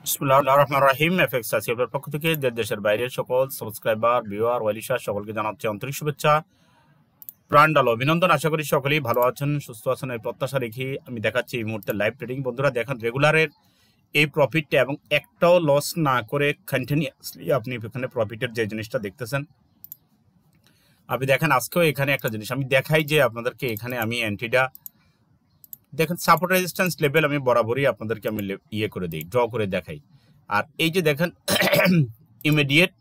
বিসমিল্লাহির রহমানির রহিম। Fxseohelp পক্ষ থেকে দেশের বাইরের সকল সাবস্ক্রাইবার, ভিউয়ার, ওয়েলিশা সকলকে জানাচ্ছি আন্তরিক শুভেচ্ছা, প্রাণঢালা অভিনন্দন। আশা করি সকলেই ভালো আছেন, সুস্থ আছেন এই প্রত্যাশা রেখে আমি দেখাচ্ছি এই মুহূর্তে লাইভ ট্রেডিং। বন্ধুরা দেখেন রেগুলারের এই প্রফিটটা এবং একটাও লস না করে কন্টিনিউয়াসলি আপনি এখানে প্রফিটের যে জিনিসটা দেখতেছেন আপনি দেখেন। আজকেও এখানে একটা জিনিস আমি দেখাই যে আপনাদেরকে এখানে আমি অ্যান্টিটা দেখেন সাপোর্ট রেজিস্ট্যান্স লেভেল আমি বরাবরই আপনাদেরকে আমি ইয়ে করে দিই, ড্র করে দেখাই। আর এই যে দেখেন ইমিডিয়েট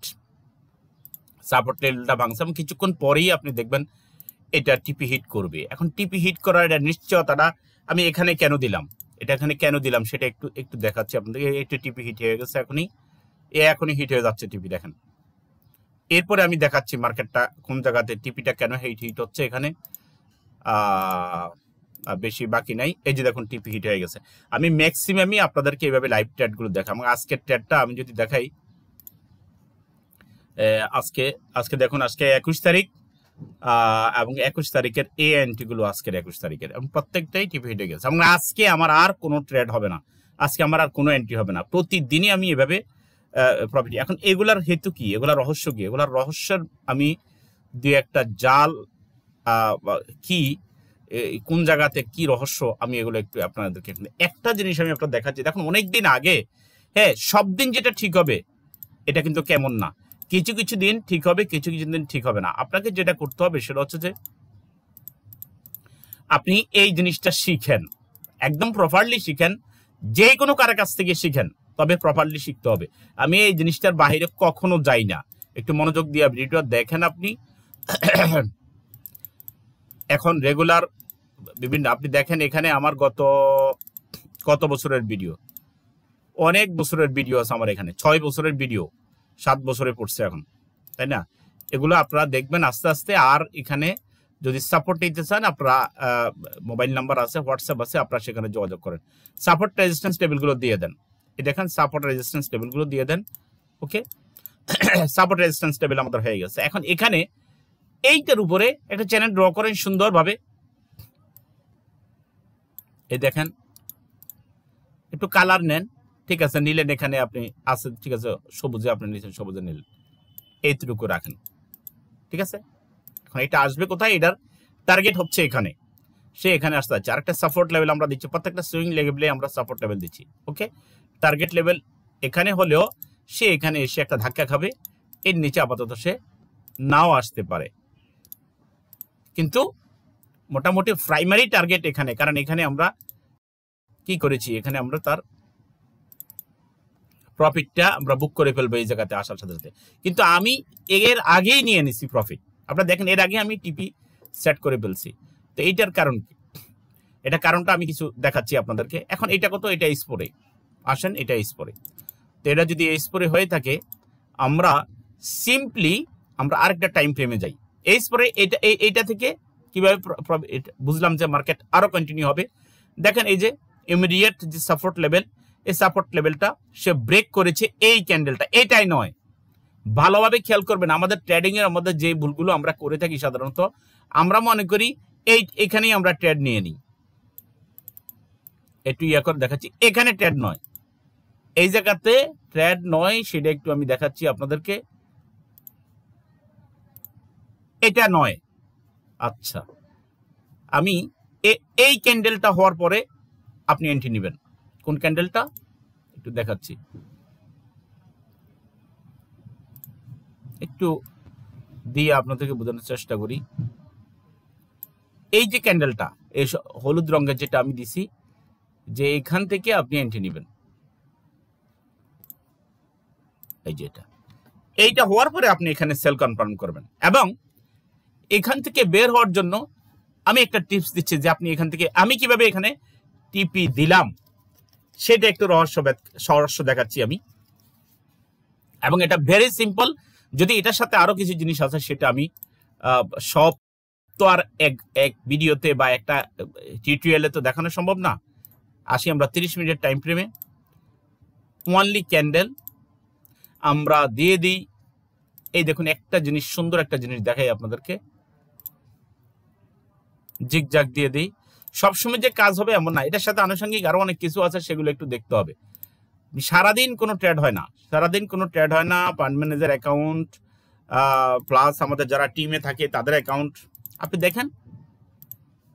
সাপোর্ট লেভেলটা ভাঙছে এবং কিছুক্ষণ পরেই আপনি দেখবেন এটা টিপি হিট করবে। এখন টিপি হিট করার এটা নিশ্চয়তাটা আমি এখানে কেন দিলাম, এটা এখানে কেন দিলাম সেটা একটু একটু দেখাচ্ছি আপনাদেরকে। একটু টিপি হিট হয়ে গেছে, এখনই হিট হয়ে যাচ্ছে টিপি দেখেন। এরপরে আমি দেখাচ্ছি মার্কেটটা কোন জায়গাতে টিপিটা কেন হিট হচ্ছে। এখানে বেশি বাকি নাই, এই যে দেখুন টিপি হিট হয়ে গেছে। আমি ম্যাক্সিমামই আপনাদেরকে এইভাবে লাইভ ট্রেডগুলো দেখাম। আজকের ট্রেডটা আমি যদি দেখাই, আজকে দেখুন আজকে 21 তারিখ এবং 21 তারিখের এএনটিগুলো আজকের 21 তারিখের এবং প্রত্যেকটাই টিপি হিট হয়ে গেছে। এবং আজকে আমার আর কোনো ট্রেড হবে না, আজকে আমার আর কোনো এন্ট্রি হবে না। প্রতিদিনই আমি এভাবে প্রফিট। এখন এগুলার হেতু কি, এগুলার রহস্য কি, এগুলার রহস্যের আমি দুই একটা জাল কি কোন জায়গাতে কি রহস্য আমি এগুলো একটু আপনাদেরকে একটা জিনিস আমি আপনার দেখাচ্ছি। দেখুন অনেকদিন আগে, হ্যাঁ সব দিন যেটা ঠিক হবে এটা কিন্তু কেমন না, কিছু কিছু দিন ঠিক হবে, কিছু কিছু দিন ঠিক হবে না। আপনাকে যেটা করতে হবে সেটা হচ্ছে যে আপনি এই জিনিসটা শিখেন, একদম প্রপারলি শিখেন, যে কোনো কারো কাছ থেকে শিখেন, তবে প্রপারলি শিখতে হবে। আমি এই জিনিসটার বাইরে কখনো যাই না, একটু মনোযোগ দিয়ে ভিডিওটা দেখেন আপনি। এখন রেগুলার বিভিন্ন আপনি দেখেন এখানে আমার কত বছরের ভিডিও, অনেক বছরের ভিডিও আছে আমার এখানে, 6 বছরের ভিডিও, 7 বছরে পড়ছে এখন, তাই না? এগুলো আপনারা দেখবেন আস্তে আস্তে। আর এখানে যদি সাপোর্ট নিতে চান আপনারা মোবাইল নাম্বার আছে, হোয়াটসঅ্যাপ আছে, আপনারা সেখানে যোগাযোগ করেন। সাপোর্ট রেজিস্ট্যান্স টেবিলগুলো দিয়ে দেন, এই দেখেন সাপোর্ট রেজিস্ট্যান্স টেবিলগুলো দিয়ে দেন। ওকে, সাপোর্ট রেজিস্ট্যান্স টেবিল আমাদের হয়ে গেছে। এখন এখানে এইটার উপরে একটা চ্যানেল ড্র করেন সুন্দরভাবে। এই দেখেন একটু কালার নেন, ঠিক আছে, নিলেন এখানে আপনি আছে, ঠিক আছে, সবুজে আপনি নিচ্ছেন, সবুজে নিলেন, এইটুকু রাখেন, ঠিক আছে। এখন এটা আসবে কোথায়, এটার টার্গেট হচ্ছে এখানে, সে এখানে আসতে যাচ্ছে। আরেকটা সাপোর্ট লেভেল আমরা দিচ্ছি, প্রত্যেকটা সুইং লেভেলে আমরা সাপোর্ট লেভেল দিচ্ছি। ওকে, টার্গেট লেভেল এখানে হলেও সে এখানে এসে একটা ধাক্কা খাবে, এর নিচে আপাতত সে নাও আসতে পারে, কিন্তু মোটামুটি প্রাইমারি টার্গেট এখানে। কারণ এখানে আমরা কি করেছি, এখানে আমরা তার প্রফিটটা আমরা বুক করে ফেলবো এই জায়গাতে আসার সাথে সাথে। কিন্তু আমি এর আগেই নিয়ে নিছি প্রফিট, আপনারা দেখেন এর আগে আমি টিপি সেট করে ফেলছি। তো এইটার কারণ কি, এটা কারণটা আমি কিছু দেখাচ্ছি আপনাদেরকে। এখন এটা কত, এটা স্পোরে আসেন, এটা স্পোরে। তো এটা যদি স্পোরে হয়ে থাকে, আমরা সিম্পলি আমরা আরেকটা টাইম ফ্রেমে যাই। এই স্পোরে এইটা থেকে কিভাবে বুঝলাম যে মার্কেট আরো কন্টিনিউ হবে। দেখেন এই যে ইমিডিয়েট যে সাপোর্ট লেভেল, এই সাপোর্ট লেভেলটা সে ব্রেক করেছে, এই ক্যান্ডেলটা, এটাই নয়। ভালোভাবে খেয়াল করবেন, আমাদের ট্রেডিং এর মধ্যে যে ভুলগুলো আমরা করে থাকি সাধারণত, আমরা মনে করি এখানেই আমরা ট্রেড নিয়ে নিই। একটু ইয়ে করে দেখাচ্ছি, এখানে ট্রেড নয়, এই জায়গাতে ট্রেড নয়, সেটা একটু আমি দেখাচ্ছি আপনাদেরকে। এটা নয়, আচ্ছা আমি এই ক্যান্ডেলটা হওয়ার পরে আপনি এন্ট্রি নেবেন। কোন ক্যান্ডেলটা একটু দেখাচ্ছি, একটু দিয়ে আপনাদেরকে বোঝানোর চেষ্টা করি। এই যে ক্যান্ডেলটা, এই হলুদ রঙের যেটা আমি দিছি, যে এখান থেকে আপনি এন্ট্রি নেবেন, এই যে এইটা হওয়ার পরে আপনি এখানে সেল কনফার্ম করবেন। এবং এখান থেকে বের হওয়ার জন্য আমি একটা টিপস দিচ্ছি যে আপনি এখান থেকে, আমি কিভাবে এখানে টিপি দিলাম সেটা একটু রহস্য দেখাচ্ছি আমি। এবং এটা ভেরি সিম্পল, যদি এটার সাথে আরো কিছু জিনিস আছে সেটা আমি সব তো আর এক ভিডিওতে বা একটা টিউটোরিয়ালে তো দেখানো সম্ভব না। আসি আমরা 30 মিনিটের টাইম ফ্রেমে, ওয়ানলি ক্যান্ডেল আমরা দিয়ে দিই। এই দেখুন একটা জিনিস, সুন্দর একটা জিনিস দেখাই আপনাদেরকে, জিগজাগ দিয়ে দিই। সবসময় যে কাজ হবে এমন না, এটার সাথে আনুষঙ্গিক আরো অনেক কিছু আছে, সেগুলো একটু দেখতে হবে। সারাদিন কোনো ট্রেড হয় না, সারাদিন কোনো ট্রেড হয় না। ফান্ড ম্যানেজার অ্যাকাউন্ট প্লাস আমাদের যারা টিমে থাকে তাদের অ্যাকাউন্ট আপনি দেখেন।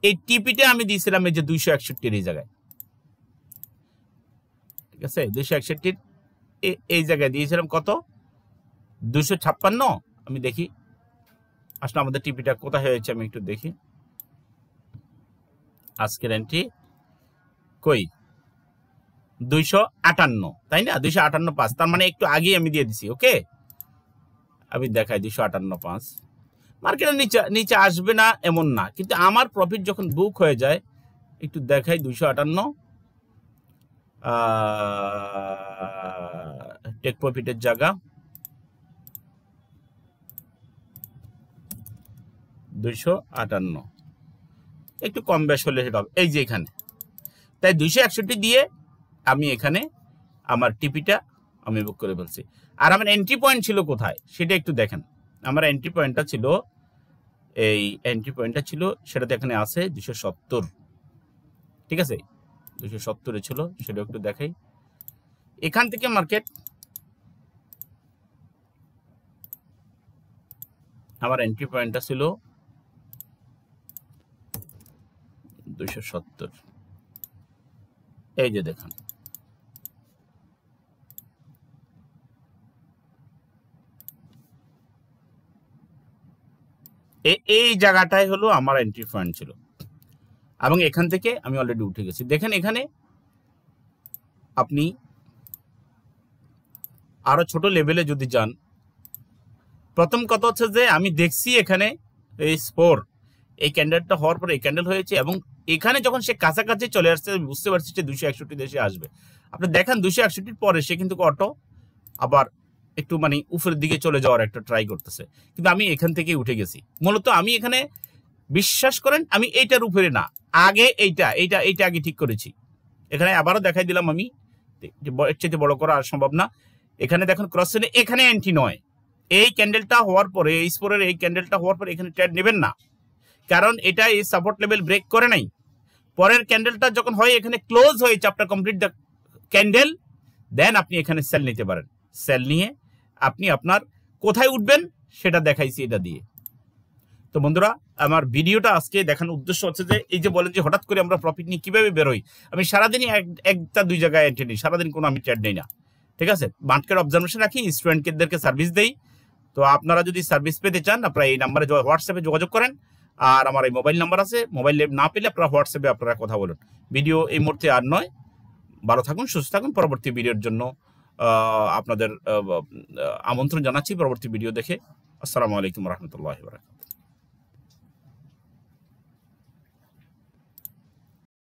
এই টিপিটা আমি দিয়েছিলাম এই যে 261 এই জায়গায়, ঠিক আছে, 261 এই জায়গায় দিয়েছিলাম কত, 256। আমি দেখি আসলে আমাদের টিপিটা কোথায় হয়েছে, আমি একটু দেখি। আজকের এন্ট্রি কই, 258, তাই না, 258.5, তার মানে একটু আগেই আমি দিয়ে দিছি। ওকে, আমি দেখাই 258.5। মার্কেটের নিচে আসবে না এমন না, কিন্তু আমার প্রফিট যখন বুক হয়ে যায়, একটু দেখাই 258 টেক প্রফিটের জায়গা 258, একটু কম বেশ হলে সেটা হবে এই যে এখানে। তাই 261 দিয়ে আমি এখানে আমার টিপিটা আমি বুক করে ফেলছি। আর আমার এন্ট্রি পয়েন্ট ছিল কোথায় সেটা একটু দেখেন। আমার এন্ট্রি পয়েন্টটা ছিল এই এন্ট্রি ছিল সেটাতে এখানে আছে 270, ঠিক আছে, 270 ছিল, সেটা একটু দেখাই। এখান থেকে মার্কেট আমার এন্ট্রি পয়েন্টটা ছিল 270, এই যে দেখুন, এই জায়গাটাই হলো আমার এন্ট্রি পয়েন্ট ছিল, এবং এখান থেকে আমি অলরেডি উঠে গেছি। দেখেন এখানে আপনি আরো ছোট লেভেলে যদি যান, প্রথম কথা হচ্ছে যে আমি দেখছি এখানে এই স্পোর, এই ক্যান্ডেলটা হওয়ার পরে এই ক্যান্ডেল হয়েছে, এবং এখানে যখন সে কাছাকাছি চলে আসছে বুঝতে পারছি যে 261 দেশে আসবে। আপনি দেখেন 261 পরে সে কিন্তু অটো আবার একটু মানে উপরের দিকে চলে যাওয়ার একটা ট্রাই করতেছে, কিন্তু আমি এখান থেকে উঠে গেছি। মূলত আমি এখানে বিশ্বাস করেন আমি এইটার উপরে না, আগে এইটা আগে ঠিক করেছি। এখানে আবারও দেখাই দিলাম আমি, এর চেয়ে বড় করা আর সম্ভব না। এখানে দেখুন ক্রস চেনে এখানে এন্ট্রি নয়, এই ক্যান্ডেলটা হওয়ার পরে এই স্পোরের এই ক্যান্ডেলটা হওয়ার পরে এখানে ট্রেড নেবেন না, কারণ এটা এই সাপোর্ট লেভেল ব্রেক করে নাই। পরের ক্যান্ডেলটা যখন হয় এখানে ক্লোজ হয়ে চ্যাপ্টার কমপ্লিট দ্য ক্যান্ডেল, দেন আপনি এখানে সেল নিতে পারেন। সেল নিয়ে আপনি আপনার কোথায় উঠবেন সেটা দেখাইছি এটা দিয়ে। তো বন্ধুরা, আমার ভিডিওটা আজকে দেখানোর উদ্দেশ্য হচ্ছে যে এই যে বলেন যে হঠাৎ করে আমরা প্রফিট নিয়ে কিভাবে বেরোই, আমি সারাদিনই একটা দুই জায়গায় এন্ট্রি নিই, সারাদিন কোনো আমি ট্রেড নেই না, ঠিক আছে। মার্কেট অবজারভেশন রাখি, স্টুডেন্টদেরকে সার্ভিস দেই। তো আপনারা যদি সার্ভিস পেতে চান আপনারা এই নাম্বারে হোয়াটসঅ্যাপে যোগাযোগ করেন, আর আমার এই মোবাইল নাম্বার আছে, মোবাইল না পেলে আপনারা হোয়াটসঅ্যাপে আপনারা কথা বলুন। ভিডিও এই মুহূর্তে আর নয়, ভালো থাকুন, সুস্থ থাকুন। পরবর্তী ভিডিওর জন্য আপনাদের আমন্ত্রণ জানাচ্ছি পরবর্তী ভিডিও দেখে। আসসালামু আলাইকুম রহমতুল্লাহ।